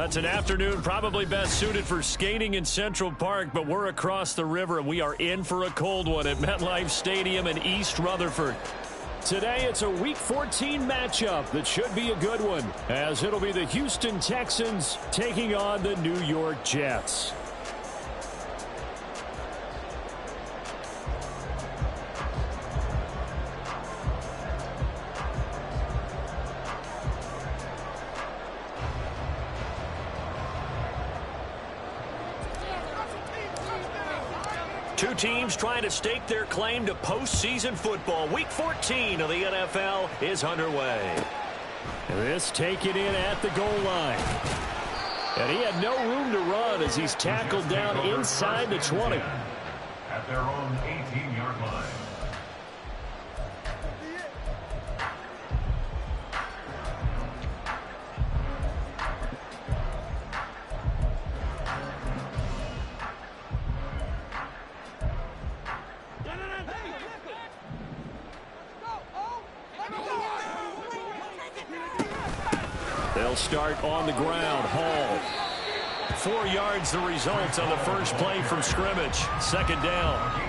It's an afternoon probably best suited for skating in Central Park, but we're across the river and we are in for a cold one at MetLife Stadium in East Rutherford. Today it's a Week 14 matchup that should be a good one, as it'll be the Houston Texans taking on the New York Jets. Two teams trying to stake their claim to postseason football. Week 14 of the NFL is underway. This taken in at the goal line. And he had no room to run as he's tackled down inside the 20. At their own 18-yard line. They'll start on the ground. Hall. 4 yards the result on the first play from scrimmage. Second down.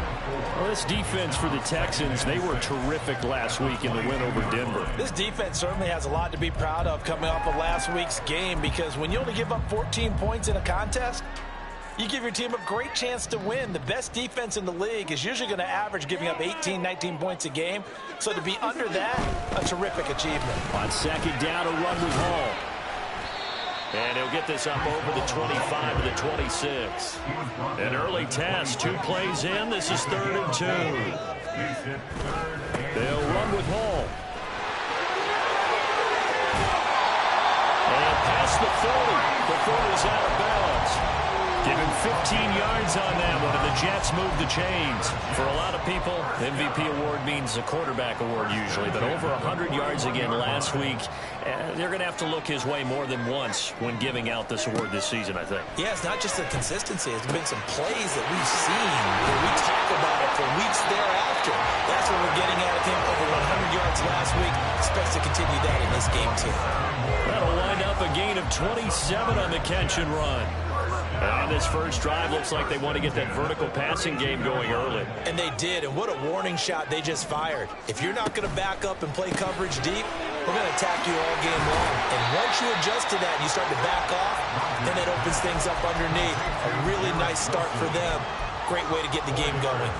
Well, this defense for the Texans, they were terrific last week in the win over Denver. This defense certainly has a lot to be proud of coming off of last week's game, because when you only give up 14 points in a contest, you give your team a great chance to win. The best defense in the league is usually going to average giving up 18, 19 points a game. So to be under that, a terrific achievement. On second down, a run with Hall. And he'll get this up over the 25 to the 26. An early test, 2 plays in. This is 3rd and 2. They'll run with Hall. And past the 40. The 40 is out of bounds. Give him 15 yards on that one, and the Jets move the chains. For a lot of people, MVP award means a quarterback award usually, but over 100 yards again last week. They're going to have to look his way more than once when giving out this award this season, I think. Yeah, it's not just the consistency. It's been some plays that we've seen where we talk about it for weeks thereafter. That's what we're getting out of him. Over 100 yards last week. Expects to continue that in this game, too. That'll wind up a gain of 27 on the catch and run. On this first drive, looks like they want to get that vertical passing game going early. And they did, and what a warning shot they just fired. If you're not going to back up and play coverage deep, we're going to attack you all game long. And once you adjust to that and you start to back off, then it opens things up underneath. A really nice start for them. Great way to get the game going.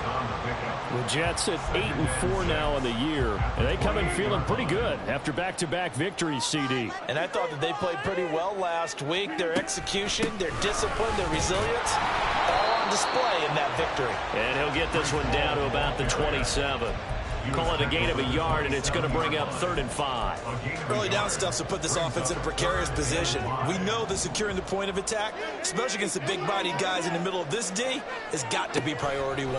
The Jets at 8-4 now in the year, and they come in feeling pretty good after back-to-back victories, CD. And I thought that they played pretty well last week. Their execution, their discipline, their resilience, all on display in that victory. And he'll get this one down to about the 27. Call it a gain of a yard, and it's going to bring up 3rd and 5. Early down stuff to put this offense in a precarious position. We know that securing the point of attack, especially against the big-bodied guys in the middle of this D, has got to be priority 1.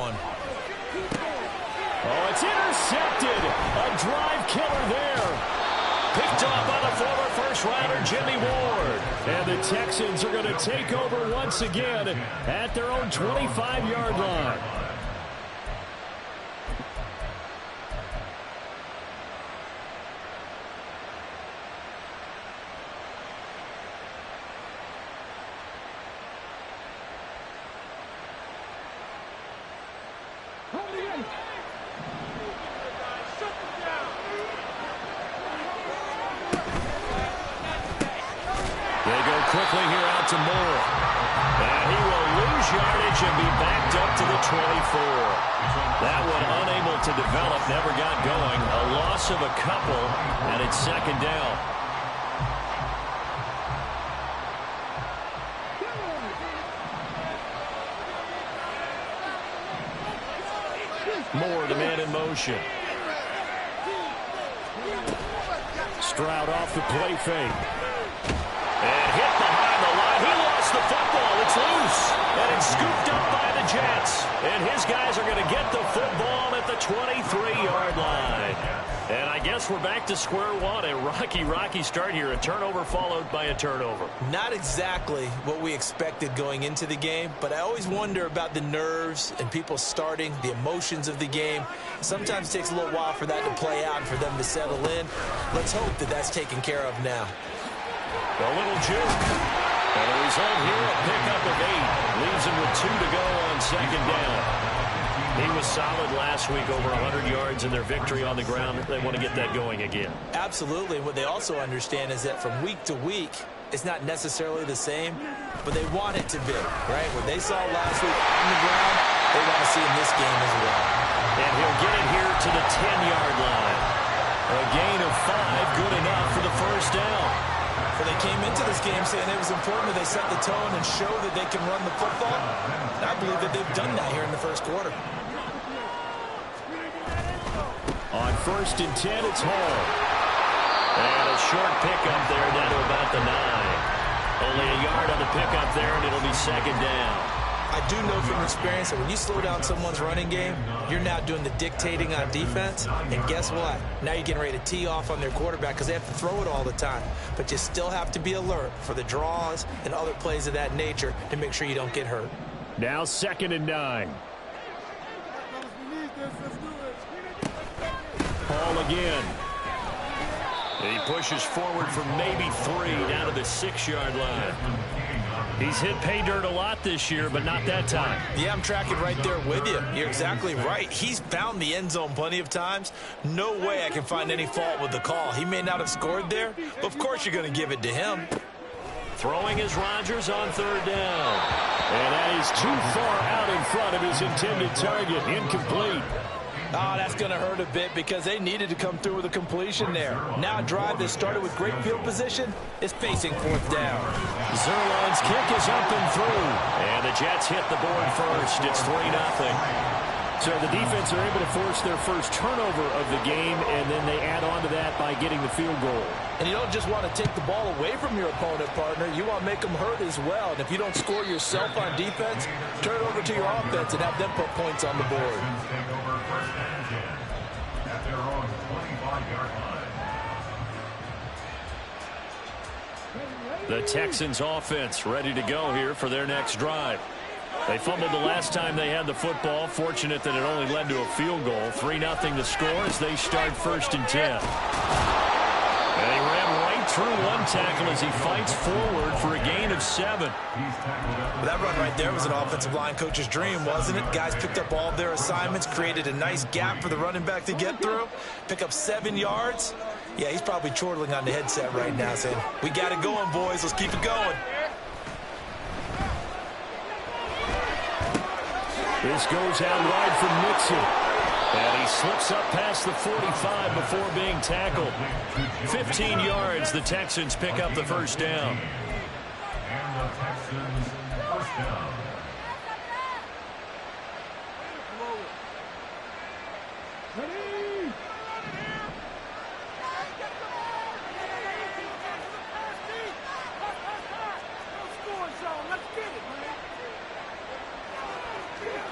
Oh, it's intercepted. A drive killer there. Picked up by the former first-rounder Jimmy Ward. And the Texans are going to take over once again at their own 25-yard line. Quickly here out to Moore. And he will lose yardage and be backed up to the 24. That one unable to develop, never got going. A loss of a couple, and it's 2nd down. Moore, the man in motion. Stroud off the play fake. And hit behind the line. He lost the football. It's loose. And it's scooped up by the Jets. And his guys are going to get the football at the 23-yard line. And I guess we're back to square one. A rocky start here. A turnover followed by a turnover. Not exactly what we expected going into the game, but I always wonder about the nerves and people starting, the emotions of the game. Sometimes it takes a little while for that to play out and for them to settle in. Let's hope that that's taken care of now. A little juke. And the result here, a pickup of 8. Leaves him with 2 to go on second down. He was solid last week, over 100 yards in their victory on the ground. They want to get that going again. Absolutely. And what they also understand is that from week to week, it's not necessarily the same, but they want it to be, right? What they saw last week on the ground, they want to see in this game as well. And he'll get it here to the 10-yard line. A gain of 5, good enough for the first down. Well, they came into this game saying it was important that they set the tone and show that they can run the football. And I believe that they've done that here in the first quarter. On 1st and 10, it's Hall. And a short pickup there down to about the 9. Only a yard on the pickup there, and it'll be second down. I do know from experience that when you slow down someone's running game, you're now doing the dictating on defense. And guess what? Now you're getting ready to tee off on their quarterback because they have to throw it all the time. But you still have to be alert for the draws and other plays of that nature to make sure you don't get hurt. Now 2nd and 9. Hall again. And he pushes forward for maybe 3 down to the 6-yard line. He's hit pay dirt a lot this year, but not that time. Yeah, I'm tracking right there with you. You're exactly right. He's found the end zone plenty of times. No way I can find any fault with the call. He may not have scored there, but of course you're going to give it to him. Throwing is Rodgers on 3rd down. And that is too far out in front of his intended target. Incomplete. Oh, that's going to hurt a bit because they needed to come through with a completion there. Now a drive that started with great field position is facing 4th down. Zerline's kick is up and through. And the Jets hit the board first. It's 3-0. So the defense are able to force their first turnover of the game, and then they add on to that by getting the field goal. And you don't just want to take the ball away from your opponent, partner. You want to make them hurt as well. And if you don't score yourself on defense, turn it over to your offense and have them put points on the board. At their own 25-yard line. The Texans offense ready to go here for their next drive. They fumbled the last time they had the football. Fortunate that it only led to a field goal. 3-0 the score as they start 1st and 10. And he ran right through one tackle as he fights forward for a gain of 7. Well, that run right there was an offensive line coach's dream, wasn't it? Guys picked up all of their assignments, created a nice gap for the running back to get through, pick up 7 yards. Yeah, he's probably chortling on the headset right now saying, we got it going, boys. Let's keep it going. This goes out wide for Mixon. And he slips up past the 45 before being tackled. 15 yards, the Texans pick up the first down. And the Texans first down.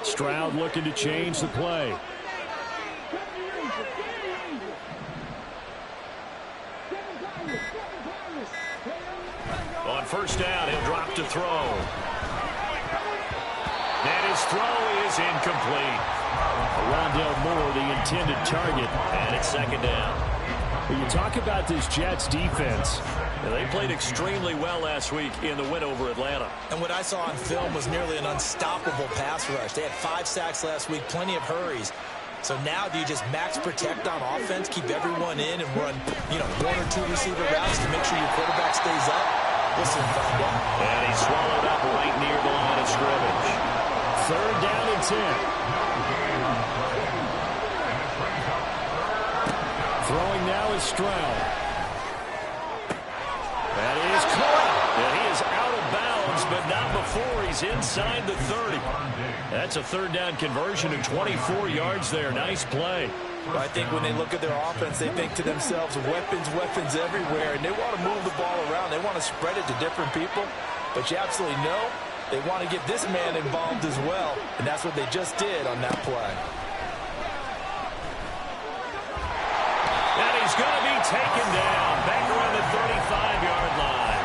Stroud looking to change the play. On 1st down, he'll drop to throw. And his throw is incomplete. Rondale Moore, the intended target, and it's 2nd down. When you talk about this Jets defense, they played extremely well last week in the win over Atlanta. And what I saw on film was nearly an unstoppable pass rush. They had 5 sacks last week, plenty of hurries. So now do you just max protect on offense, keep everyone in, and run, 1 or 2 receiver routes to make sure your quarterback stays up? Listen, find out. And he's swallowed up right near the line of scrimmage. 3rd down and 10. Throwing now is Stroud. That is caught. And he is out of bounds, but not before he's inside the 30. That's a 3rd down conversion of 24 yards there. Nice play. Well, I think when they look at their offense, they think to themselves, weapons everywhere, and they want to move the ball around. They want to spread it to different people, but you absolutely know they want to get this man involved as well, and that's what they just did on that play. And he's going to be taken down back around the 35-yard line.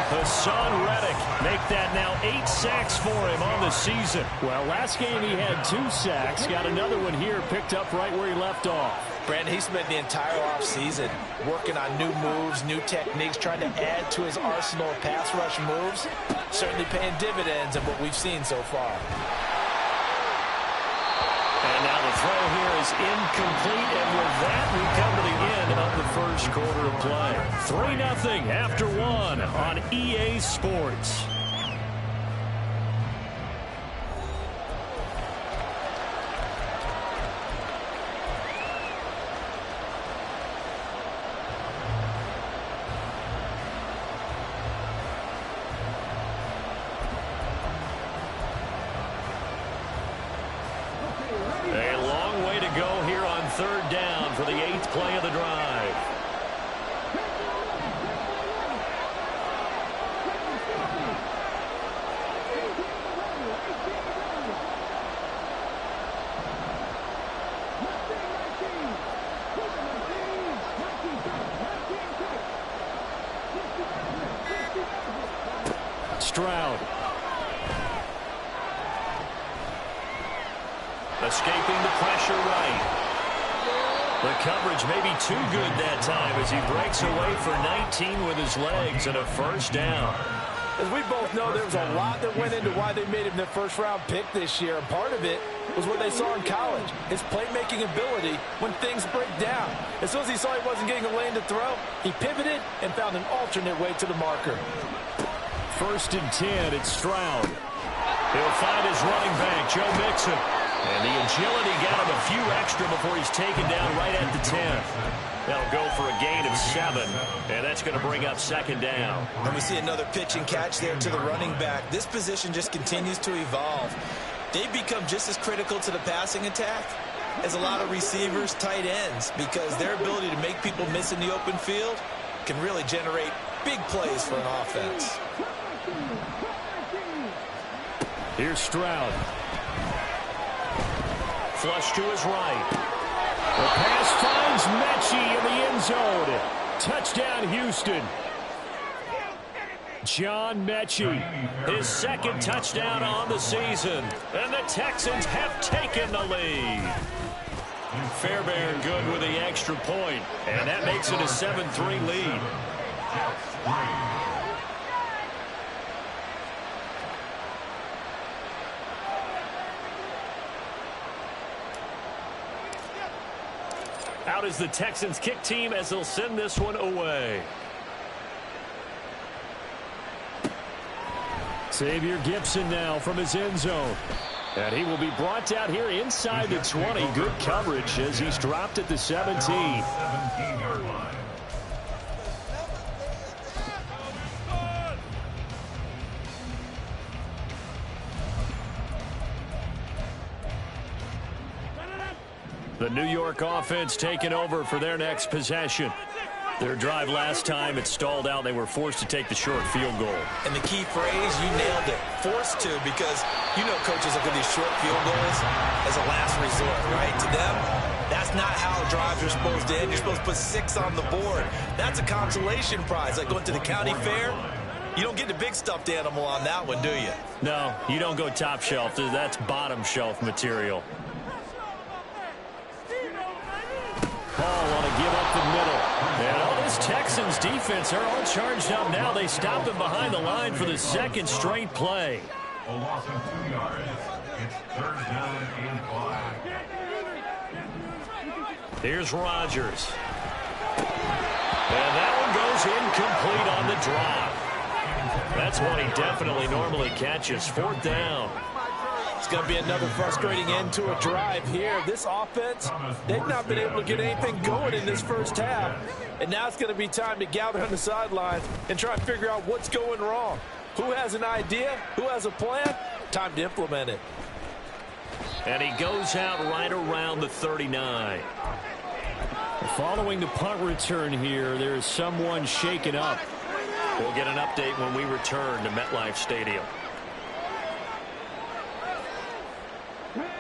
Hassan Reddick make that now 8 sacks for him on the season. Well, last game he had 2 sacks. Got another one here picked up right where he left off. Brandon, he spent the entire offseason working on new moves, new techniques, trying to add to his arsenal of pass rush moves. Certainly paying dividends of what we've seen so far. And now the throw here is incomplete, and with that, we come to the end of the first quarter of play. 3-0 after one on EA Sports. Third down for the 8th play of the drive. Stroud. Escaping the pressure right. The coverage may be too good that time as he breaks away for 19 with his legs and a first down. As we both know, there was a lot that went into why they made him their first-round pick this year. And part of it was what they saw in college, his playmaking ability when things break down. As soon as he saw he wasn't getting a lane to throw, he pivoted and found an alternate way to the marker. 1st and 10, it's Stroud. He'll find his running back, Joe Mixon. And the agility got him a few extra before he's taken down right at the 10. They'll go for a gain of 7, and that's going to bring up 2nd down. And we see another pitch and catch there to the running back. This position just continues to evolve. They've become just as critical to the passing attack as a lot of receivers, tight ends, because their ability to make people miss in the open field can really generate big plays for an offense. Here's Stroud. Flush to his right. The pass finds Mechie in the end zone. Touchdown, Houston. John Mechie, his 2nd touchdown on the season. And the Texans have taken the lead. Fairbairn good with the extra point. And that makes it a 7-3 lead. Out is the Texans kick team as they'll send this one away. Xavier Gibson now from his end zone. And he will be brought out here inside the 20. Good coverage as he's dropped at the 17. 17-yard line. The New York offense taking over for their next possession. Their drive last time, it stalled out. They were forced to take the short field goal. And the key phrase, you nailed it, forced to, because you know coaches look at these short field goals as a last resort, right? To them, that's not how drives are supposed to end. You're supposed to put 6 on the board. That's a consolation prize, like going to the county fair. You don't get the big stuffed animal on that one, do you? No, you don't go top shelf. That's bottom shelf material. Ball want to give up the middle. And all this Texans defense are all charged up now. They stop him behind the line for the 2nd straight play. A loss of 2 yards. It's 3rd down and 5. Here's Rodgers. And that one goes incomplete on the drop. That's one he definitely normally catches. 4th down. It's going to be another frustrating end to a drive here. This offense, they've not been able to get anything going in this first half. And now it's going to be time to gather on the sidelines and try and figure out what's going wrong. Who has an idea? Who has a plan? Time to implement it. And he goes out right around the 39. Following the punt return here, there is someone shaken up. We'll get an update when we return to MetLife Stadium.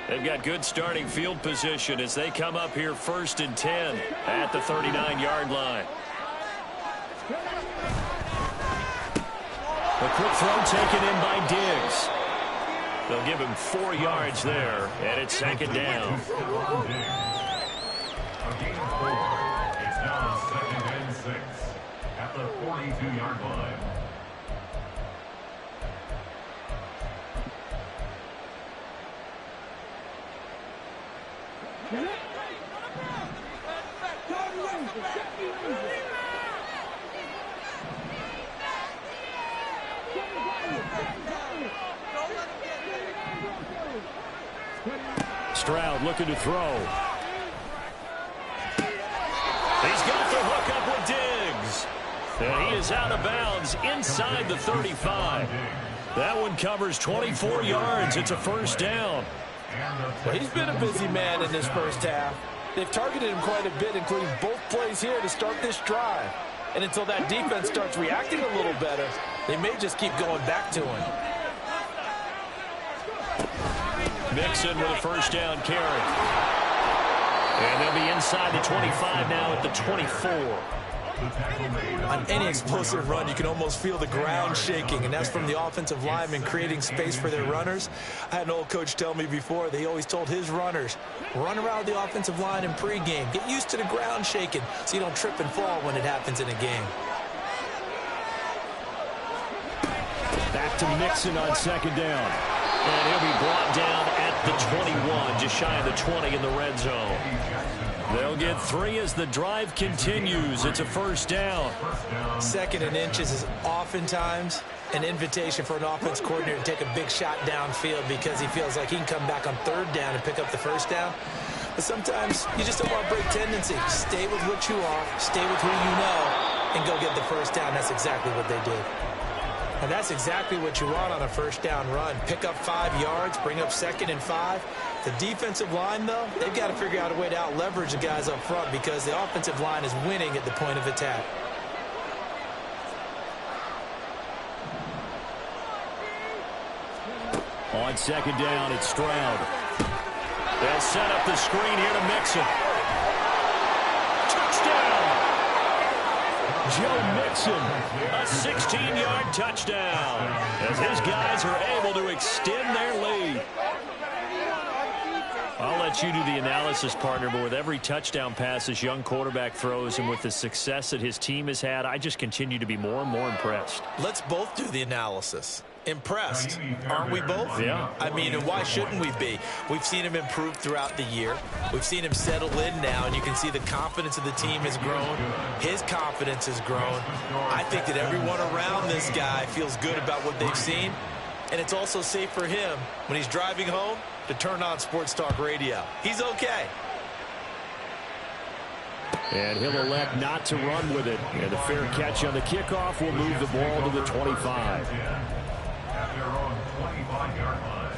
They've got good starting field position as they come up here 1st and 10 at the 39-yard line. A quick throw taken in by Diggs. They'll give him 4 yards there, and it's 2nd down. A gain of 4. It's now 2nd and 6 at the 42-yard line. Stroud looking to throw. He's got the hook up with Diggs. And he is out of bounds inside the 35. That one covers 24 yards. It's a first down. Well, he's been a busy man in this first half. They've targeted him quite a bit, including both plays here to start this drive. And until that defense starts reacting a little better, they may just keep going back to him. Mixon with a first down carry. And they'll be inside the 25 now at the 24. On any explosive run, you can almost feel the ground shaking, and that's from the offensive linemen creating space for their runners. I had an old coach tell me before, they always told his runners, run around the offensive line in pregame. Get used to the ground shaking so you don't trip and fall when it happens in a game. Back to Mixon on second down. And he'll be brought down at the 21, just shy of the 20 in the red zone. They'll get 3 as the drive continues. It's a first down. 2nd and inches is oftentimes an invitation for an offense coordinator to take a big shot downfield because he feels like he can come back on 3rd down and pick up the first down. But sometimes you just don't want to break tendency. Stay with what you are, stay with who you know, and go get the first down. That's exactly what they did. And that's exactly what you want on a first down run. Pick up 5 yards, bring up 2nd and 5. The defensive line, though, they've got to figure out a way to out-leverage the guys up front because the offensive line is winning at the point of attack. On second down, it's Stroud. They'll set up the screen here to Mixon. Touchdown! Joe Mixon, a 16-yard touchdown as his guys are able to extend their lead. I'll let you do the analysis, partner, but with every touchdown pass this young quarterback throws and with the success that his team has had, I just continue to be more and more impressed. Let's both do the analysis. Impressed, aren't we both? Yeah. I mean, and why shouldn't we be? We've seen him improve throughout the year. We've seen him settle in now, and you can see the confidence of the team has grown. His confidence has grown. I think that everyone around this guy feels good about what they've seen, and it's also safe for him when he's driving home to turn on Sports Talk Radio. He's okay. And he'll elect not to run with it. And a fair catch on the kickoff will move the ball to the 25. At their own 25-yard line.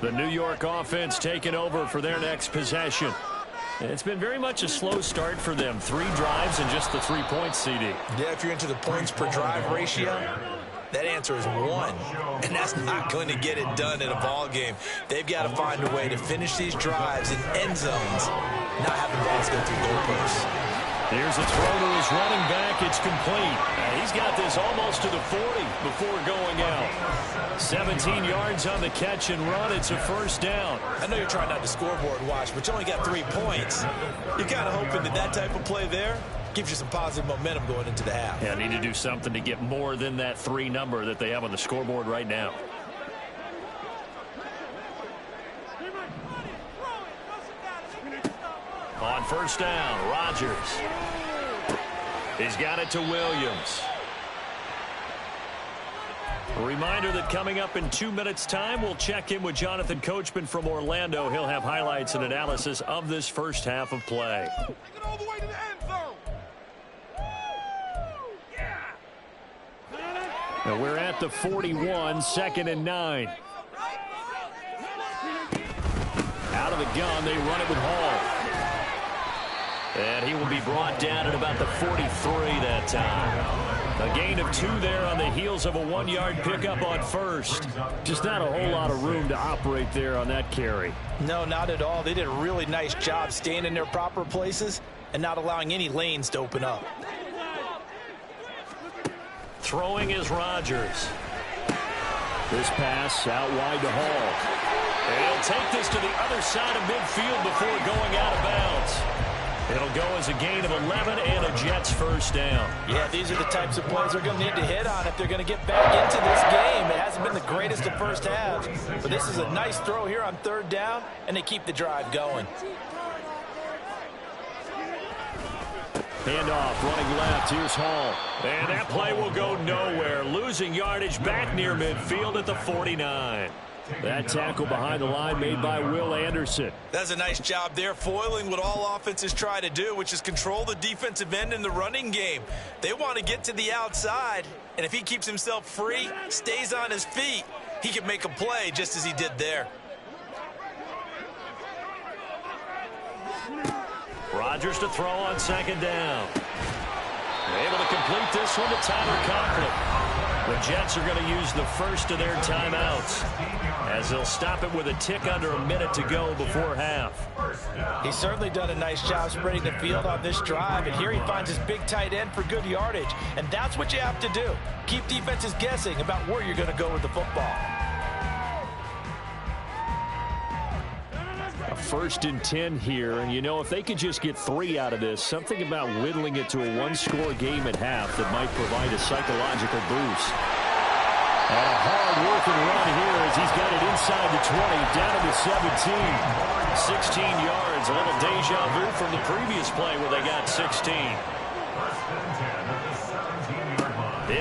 The New York offense taking over for their next possession. And it's been very much a slow start for them. 3 drives and just the 3 points, CD. Yeah, if you're into the points per drive ratio, that answer is 1. And that's not going to get it done in a ball game. They've got to find a way to finish these drives in end zones, not having balls go through goalposts. Here's a throw to his running back. It's complete. And he's got this almost to the 40 before going out. 17 yards on the catch and run. It's a first down. I know you're trying not to scoreboard watch, but you only got 3 points. You're kind of hoping that that type of play there gives you some positive momentum going into the half. Yeah, need to do something to get more than that 3 number that they have on the scoreboard right now. On first down, Rodgers. He's got it to Williams. A reminder that coming up in 2 minutes' time, we'll check in with Jonathan Coachman from Orlando. He'll have highlights and analysis of this first half of play. Take it all the way to the end zone. Now we're at the 41, 2nd and 9. Out of the gun, they run it with Hall. And he will be brought down at about the 43 that time. A gain of 2 there on the heels of a 1-yard pickup on first. Just not a whole lot of room to operate there on that carry. No, not at all. They did a really nice job staying in their proper places and not allowing any lanes to open up. Throwing is Rodgers. This pass out wide to Hall. And he'll take this to the other side of midfield before going out of bounds. It'll go as a gain of 11 and a Jets first down. Yeah, these are the types of plays they're going to need to hit on if they're going to get back into this game. It hasn't been the greatest of first halves, but this is a nice throw here on third down, and they keep the drive going. Handoff, running left. Here's Hall. And that play will go nowhere. Losing yardage back near midfield at the 49. That tackle behind the line made by Will Anderson. That's a nice job there, foiling what all offenses try to do, which is control the defensive end in the running game. They want to get to the outside, and if he keeps himself free, stays on his feet, he can make a play just as he did there. Rodgers to throw on second down. Able to complete this one to Tyler Conklin. The Jets are going to use the first of their timeouts as they'll stop it with a tick under a minute to go before half. He's certainly done a nice job spreading the field on this drive, and here he finds his big tight end for good yardage, and that's what you have to do. Keep defenses guessing about where you're going to go with the football. A 1st and 10 here, and you know, if they could just get 3 out of this, something about whittling it to a one-score game at half that might provide a psychological boost. And a hard-working run here as he's got it inside the 20, down to the 17. 16 yards, a little deja vu from the previous play where they got 16.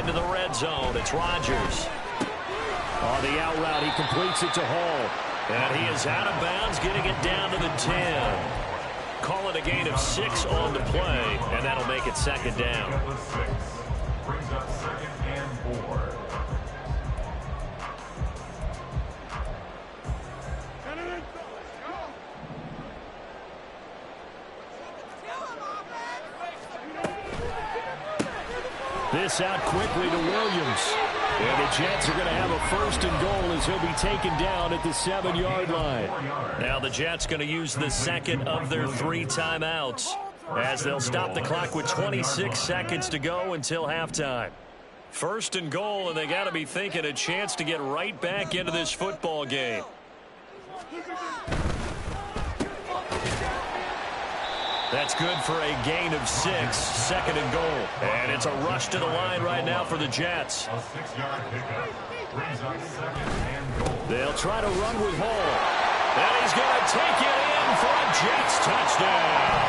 Into the red zone, it's Rodgers. On the out route, he completes it to Hall. And he is out of bounds, getting it down to the 10. Call it a gain of 6 on the play, and that'll make it second down. Brings up 2nd and 4. This out quickly to Williams. And the Jets are going to have a 1st and goal as he'll be taken down at the 7-yard line. Now the Jets going to use the second of their 3 timeouts as they'll stop the clock with 26 seconds to go until halftime. 1st and goal, and they got to be thinking a chance to get right back into this football game. That's good for a gain of 6, 2nd and goal. And it's a rush to the line right now for the Jets. A 6-yard pickup. Brings up 2nd and goal. They'll try to run with Hall. And he's going to take it in for a Jets touchdown.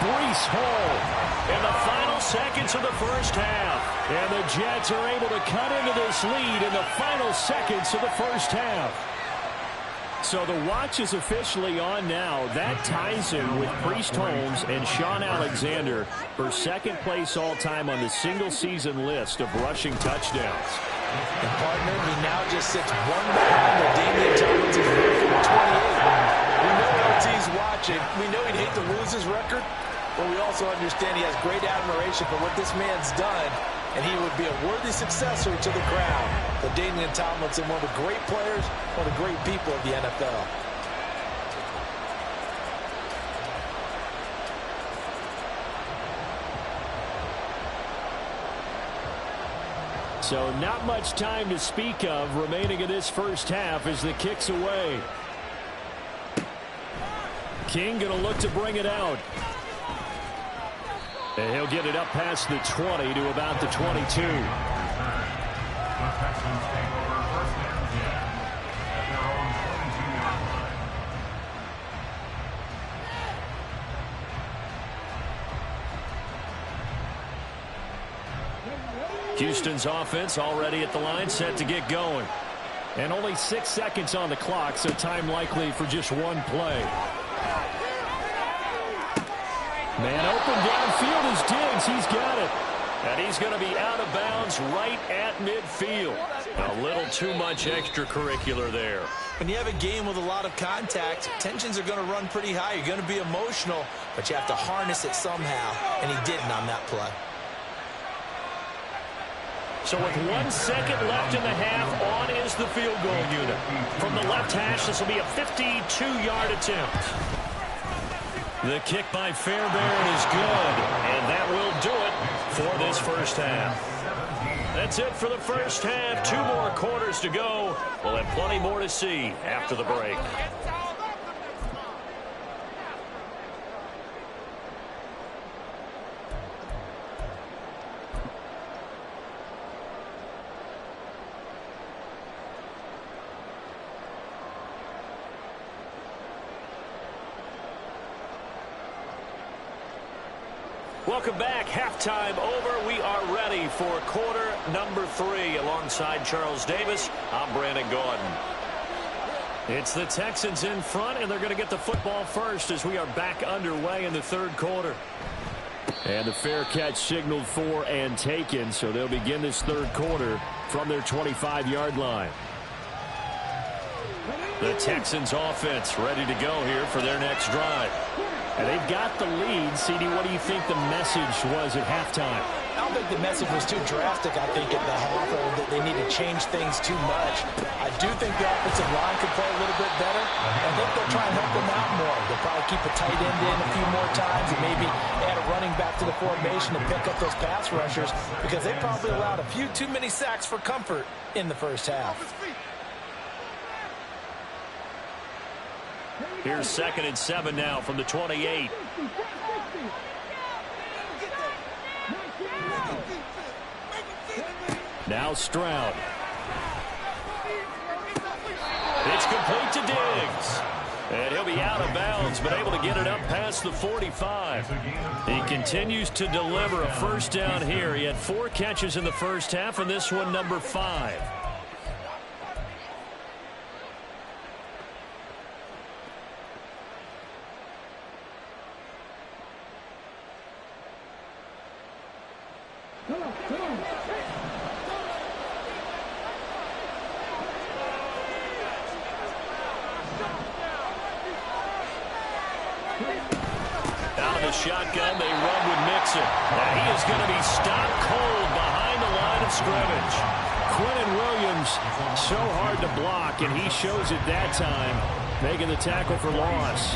Breece Hall. In the final seconds of the first half. And the Jets are able to cut into this lead in the final seconds of the first half. So the watch is officially on now. That ties him with Priest Holmes and Sean Alexander for 2nd place all-time on the single-season list of rushing touchdowns. And partner, he now just sits 1 behind the Damian Tomlinson's record of 28. We know LT's watching. We know he'd hate to lose his record, but we also understand he has great admiration for what this man's done, and he would be a worthy successor to the crown. The Damian Tomlinson, one of the great players, one of the great people of the NFL. So not much time to speak of remaining in this first half as the kick's away. King going to look to bring it out. And he'll get it up past the 20 to about the 22. The Texans take over 1st and 10 at their own 22-yard line. Houston's offense already at the line, set to get going. And only 6 seconds on the clock, so time likely for just one play. Man open downfield is Diggs. He's got it. And he's going to be out of bounds right at midfield. A little too much extracurricular there. When you have a game with a lot of contact, tensions are going to run pretty high. You're going to be emotional, but you have to harness it somehow, and he didn't on that play. So with 1 second left in the half, on is the field goal unit. From the left hash, this will be a 52-yard attempt. The kick by Fairbairn is good, and that will do it for this first half. That's it for the first half. 2 more quarters to go. We'll have plenty more to see after the break. Welcome back. Halftime over. We are ready for quarter number 3. Alongside Charles Davis, I'm Brandon Gordon. It's the Texans in front, and they're going to get the football first as we are back underway in the third quarter. And the fair catch signaled for and taken, so they'll begin this third quarter from their 25-yard line. The Texans offense ready to go here for their next drive. And they've got the lead. CD, what do you think the message was at halftime? I don't think the message was too drastic, I think, at the half, or that they need to change things too much. I do think the offensive line could play a little bit better. I think they'll try and help them out more. They'll probably keep a tight end in a few more times and maybe add a running back to the formation to pick up those pass rushers, because they probably allowed a few too many sacks for comfort in the first half. Here's 2nd and 7 now from the 28. Now Stroud. It's complete to Diggs. And he'll be out of bounds, but able to get it up past the 45. He continues to deliver a first down here. He had 4 catches in the first half, and this one number 5. Out of the shotgun, they run with Mixon. And he is going to be stopped cold behind the line of scrimmage. Quentin Williams, so hard to block, and he shows it that time, making the tackle for loss.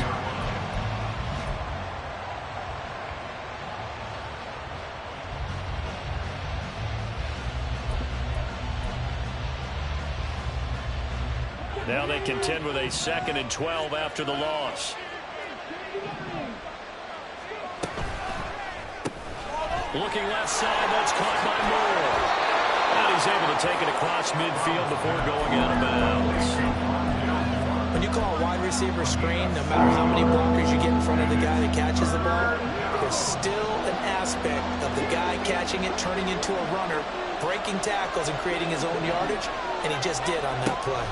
Now they contend with a 2nd and 12 after the loss. Looking left side, that's caught by Moore. And he's able to take it across midfield before going out of bounds. When you call a wide receiver screen, no matter how many blockers you get in front of the guy that catches the ball, there's still an aspect of the guy catching it, turning into a runner, breaking tackles and creating his own yardage, and he just did on that play.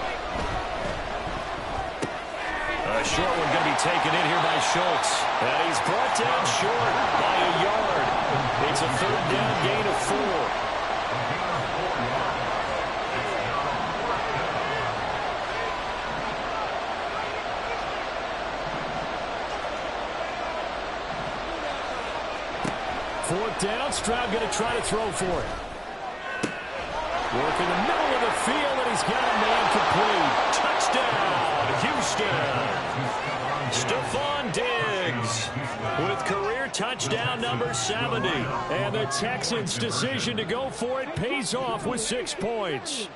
A short one going to be taken in here by Schultz. And he's brought down short by a yard. It's a 3rd down gain of 4. Fourth down, Stroud going to try to throw for it. Work in the middle of the field, and he's got a man complete. Touchdown, Houston. Stephon Diggs with career touchdown number 70. And the Texans' decision to go for it pays off with 6 points.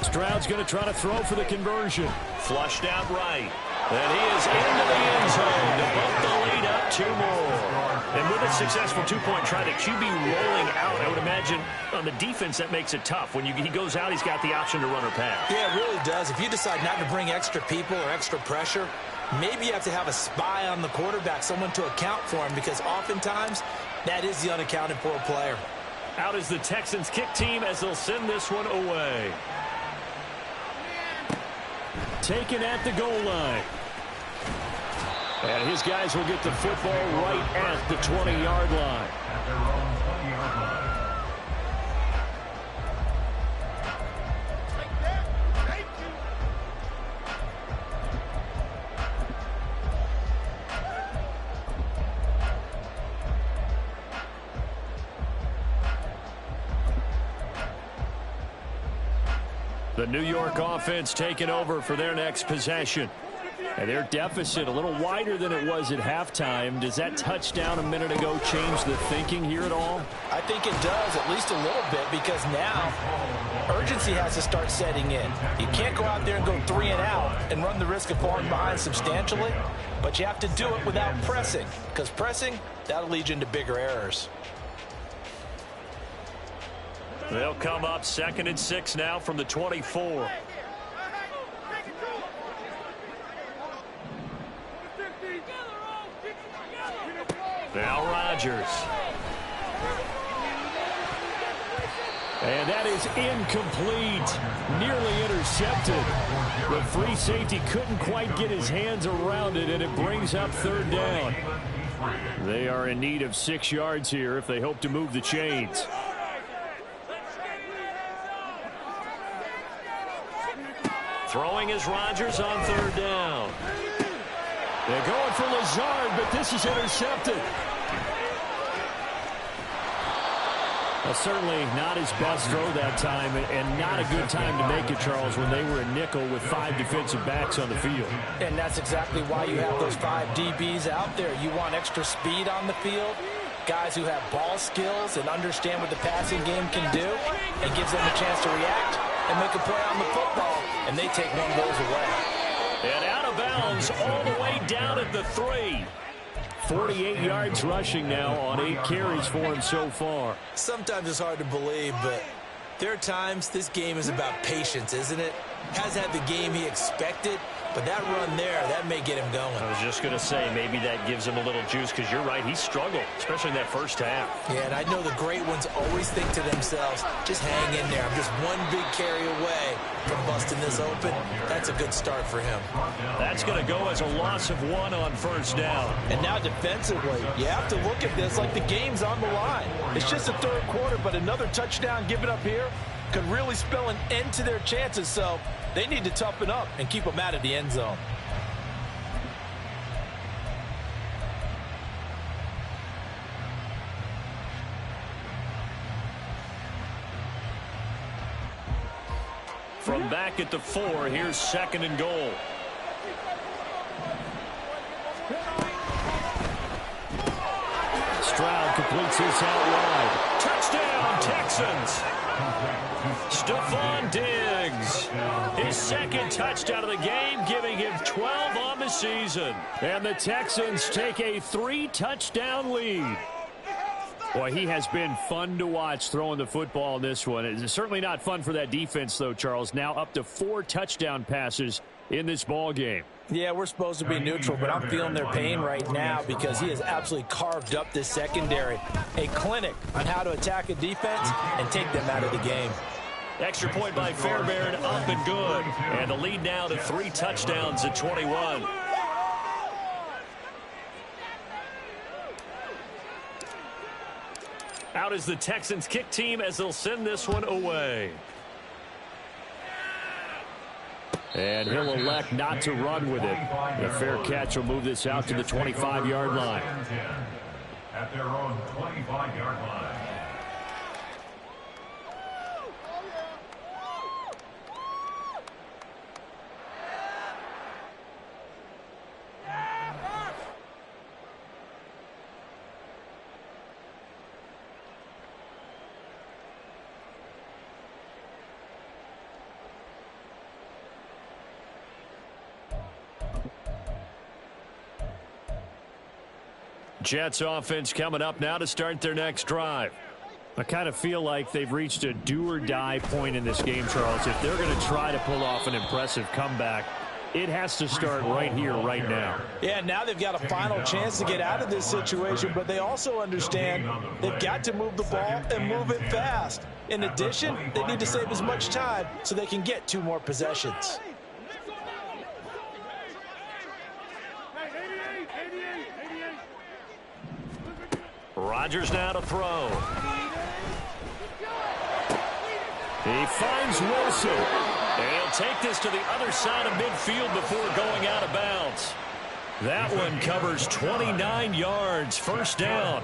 Stroud's going to try to throw for the conversion. Flushed out right. And he is into the end zone to bump the lead up 2 more. And with a successful 2-point try, the QB rolling out, I would imagine on the defense that makes it tough. When he goes out, he's got the option to run or pass. Yeah, it really does. If you decide not to bring extra people or extra pressure, maybe you have to have a spy on the quarterback, someone to account for him, because oftentimes that is the unaccounted for player. Out is the Texans kick team as they'll send this one away. Taken at the goal line. And his guys will get the football right at the 20-yard line. At their own 20-yard line. The New York offense taking over for their next possession. And their deficit a little wider than it was at halftime. Does that touchdown a minute ago change the thinking here at all? I think it does, at least a little bit, because now urgency has to start setting in. You can't go out there and go 3 and out and run the risk of falling behind substantially, but you have to do it without pressing, because pressing, that'll lead you into bigger errors. They'll come up 2nd and 6 now from the 24. Now Rodgers. And that is incomplete. Nearly intercepted. The free safety couldn't quite get his hands around it, and it brings up 3rd down. They are in need of 6 yards here if they hope to move the chains. Throwing is Rodgers on 3rd down. They're going for Lazard, but this is intercepted. Well, certainly not his best throw that time, and not a good time to make it, Charles, when they were a nickel with 5 defensive backs on the field. And that's exactly why you have those 5 DBs out there. You want extra speed on the field, guys who have ball skills and understand what the passing game can do, and gives them a chance to react and make a play on the football, and they take one of those away. And out of bounds all the way down at the 3. 48 yards rushing now on 8 carries for him so far. Sometimes it's hard to believe, but there are times this game is about patience, isn't it? Has had the game he expected, but that run there, that may get him going. I was just going to say, maybe that gives him a little juice, because you're right, he struggled, especially in that first half. Yeah, and I know the great ones always think to themselves, just hang in there. I'm just one big carry away from busting this open. That's a good start for him. That's going to go as a loss of 1 on 1st down. And now defensively, you have to look at this like the game's on the line. It's just the 3rd quarter, but another touchdown given up here could really spell an end to their chances, so they need to toughen up and keep them out of the end zone. From back at the 4, here's 2nd and goal. Stroud completes this out wide. Touchdown, Texans! Stephon Diggs, his 2nd touchdown of the game, giving him 12 on the season. And the Texans take a 3-touchdown lead. Boy, he has been fun to watch throwing the football in this one. It's certainly not fun for that defense, though, Charles. Now up to 4 touchdown passes in this ball game. Yeah, we're supposed to be neutral, but I'm feeling their pain right now because he has absolutely carved up this secondary. A clinic on how to attack a defense and take them out of the game. Extra point by Fairbairn, up and good. And the lead now to 3 touchdowns at 21. Out is the Texans kick team as they'll send this one away. And he'll elect not to run with it. The fair catch will move this out to the 25-yard line. At their own 25-yard line. Jets offense coming up now to start their next drive. I kind of feel like they've reached a do-or-die point in this game, Charles. If they're going to try to pull off an impressive comeback, it has to start right here, right now. Yeah, now they've got a final chance to get out of this situation, but they also understand they've got to move the ball and move it fast. In addition, they need to save as much time so they can get 2 more possessions. Rodgers now to throw. He finds Wilson. And he'll take this to the other side of midfield before going out of bounds. That one covers 29 yards, 1st down.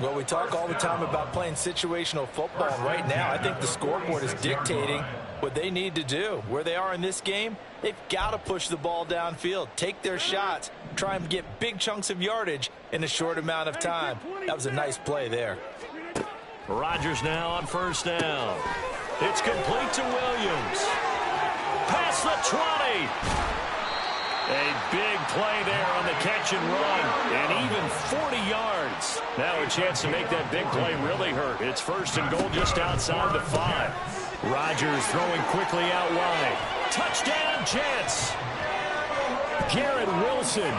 Well, we talk all the time about playing situational football. Right now, I think the scoreboard is dictating what they need to do. Where they are in this game, they've got to push the ball downfield, take their shots, try and get big chunks of yardage in a short amount of time. That was a nice play there. Rodgers now on first down. It's complete to Williams. Past the 20. A big play there on the catch and run, and even 40 yards. Now a chance to make that big play really hurt. It's first and goal just outside the 5. Rodgers throwing quickly out wide. Touchdown, Jets. Garrett Wilson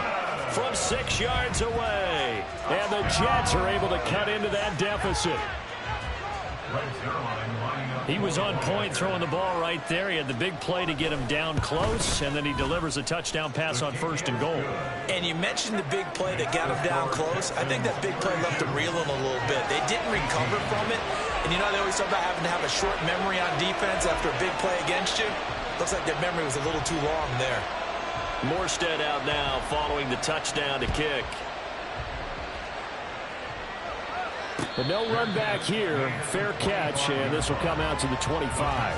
from 6 yards away. And the Jets are able to cut into that deficit. He was on point throwing the ball right there. He had the big play to get him down close, and then he delivers a touchdown pass on first and goal. And you mentioned the big play that got him down close. I think that big play left him reeling a little bit. They didn't recover from it. And you know, they always talk about having to have a short memory on defense after a big play against you. Looks like their memory was a little too long there. Morstead out now following the touchdown to kick. But no run back here. Fair catch, and this will come out to the 25.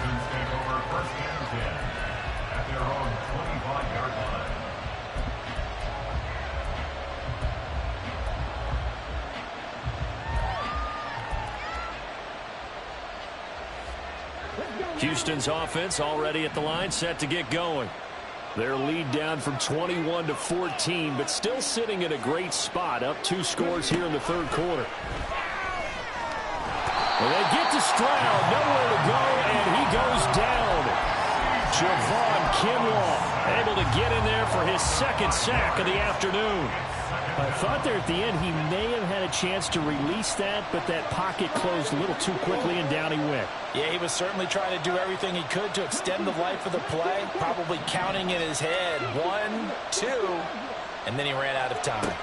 Houston's offense already at the line, set to get going. Their lead down from 21 to 14, but still sitting in a great spot, up 2 scores here in the third quarter. And they get to Stroud, nowhere to go, and he goes down. Javon Kinlaw able to get in there for his second sack of the afternoon. I thought there at the end he may have had a chance to release that, but that pocket closed a little too quickly, and down he went. Yeah, he was certainly trying to do everything he could to extend the life of the play, probably counting in his head 1, 2, and then he ran out of time.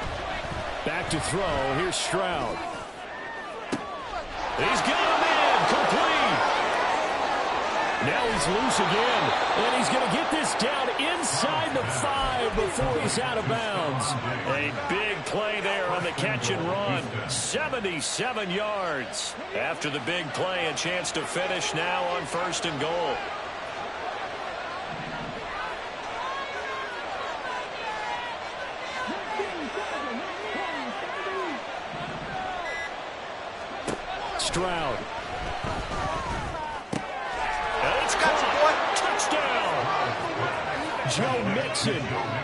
Back to throw. Here's Stroud. He's got him in, complete. Now he's loose again, and he's going to get this down inside the 5 before he's out of bounds. A big play there on the catch and run, 77 yards. After the big play, a chance to finish now on first and goal. Stroud. And it's caught. Touchdown. Joe Mixon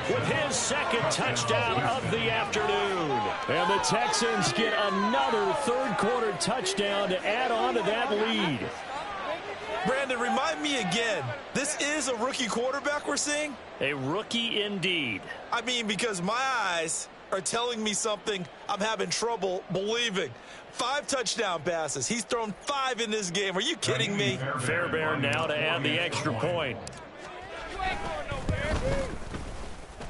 with his second touchdown of the afternoon. And the Texans get another third quarter touchdown to add on to that lead. Brandon, remind me again, this is a rookie quarterback we're seeing? A rookie indeed. I mean, because my eyes are telling me something I'm having trouble believing. 5 touchdown passes. He's thrown 5 in this game. Are you kidding me? Fairbairn now to add the extra point.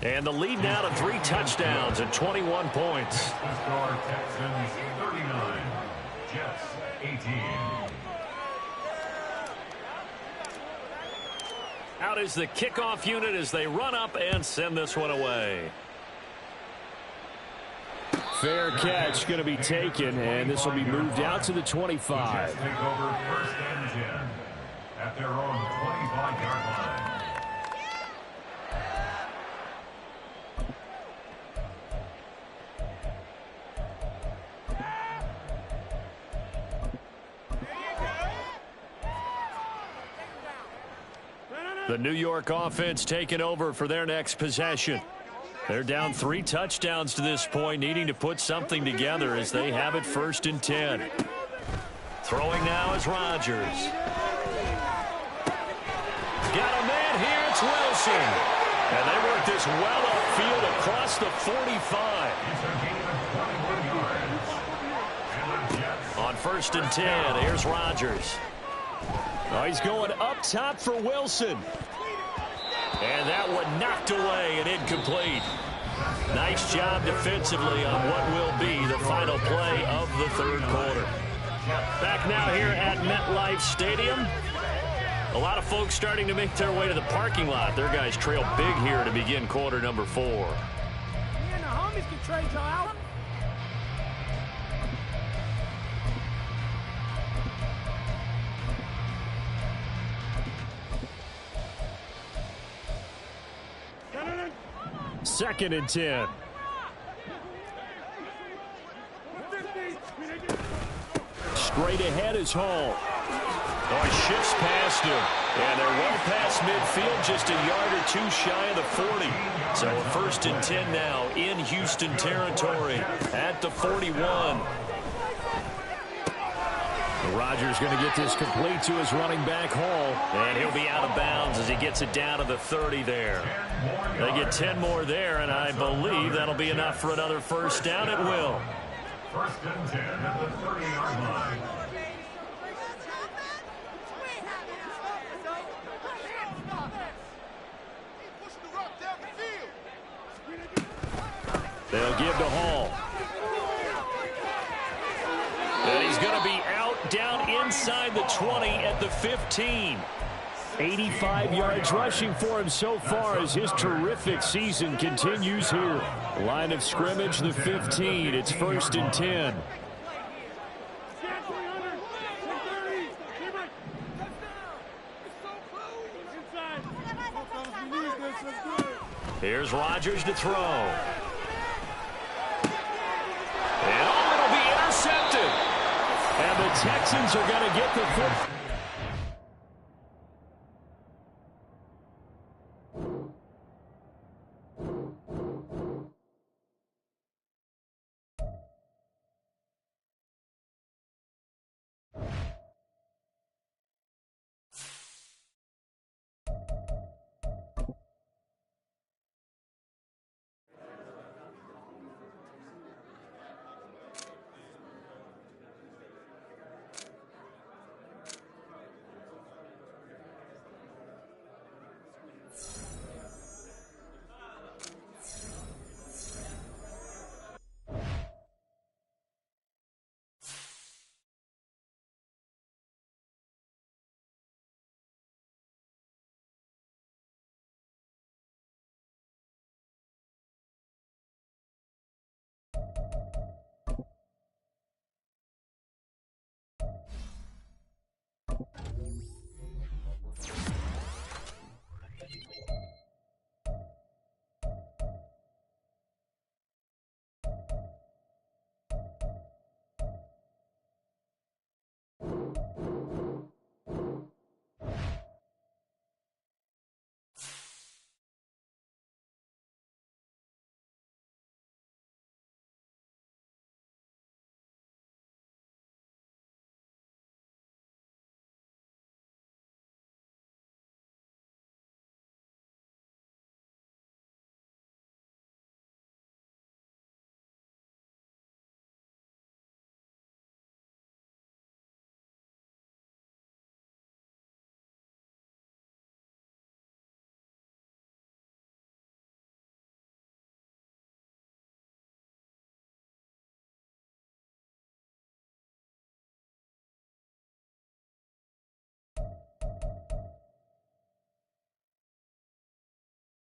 And the lead now to 3 touchdowns and 21 points. Score Texans 39, Jets 18. Out is the kickoff unit as they run up and send this one away. Fair catch going to be taken, and this will be moved out to the 25. Jets take over first and 10 at their own 25-yard line. The New York offense taking over for their next possession. They're down 3 touchdowns to this point, needing to put something together as they have it first and 10. Throwing now is Rodgers. Got a man here, it's Wilson. And they work this well upfield across the 45. On first and 10, here's Rodgers. Oh, he's going up top for Wilson. And that one knocked away and incomplete. Nice job defensively on what will be the final play of the third quarter. Back now here at MetLife Stadium. A lot of folks starting to make their way to the parking lot. Their guys trail big here to begin quarter number 4. Me and the homies can trade y'all out. 2nd and 10. Straight ahead is Hall. Oh, he shifts past him. And they're well past midfield, just a yard or two shy of the 40. So a 1st and 10 now in Houston territory at the 41. Rodgers going to get this complete to his running back Hall. And he'll be out of bounds as he gets it down to the 30 there. They get 10 more there, and I believe that'll be enough for another 1st down. It will. 1st and 10 at the 30-yard line. They'll give to Hall. And he's going to be out down inside the 20 at the 15. 85 yards rushing for him so far as his terrific season continues here. Line of scrimmage, the 15. It's 1st and 10. Here's Rodgers to throw. And it'll be intercepted. And the Texans are going to get the foot.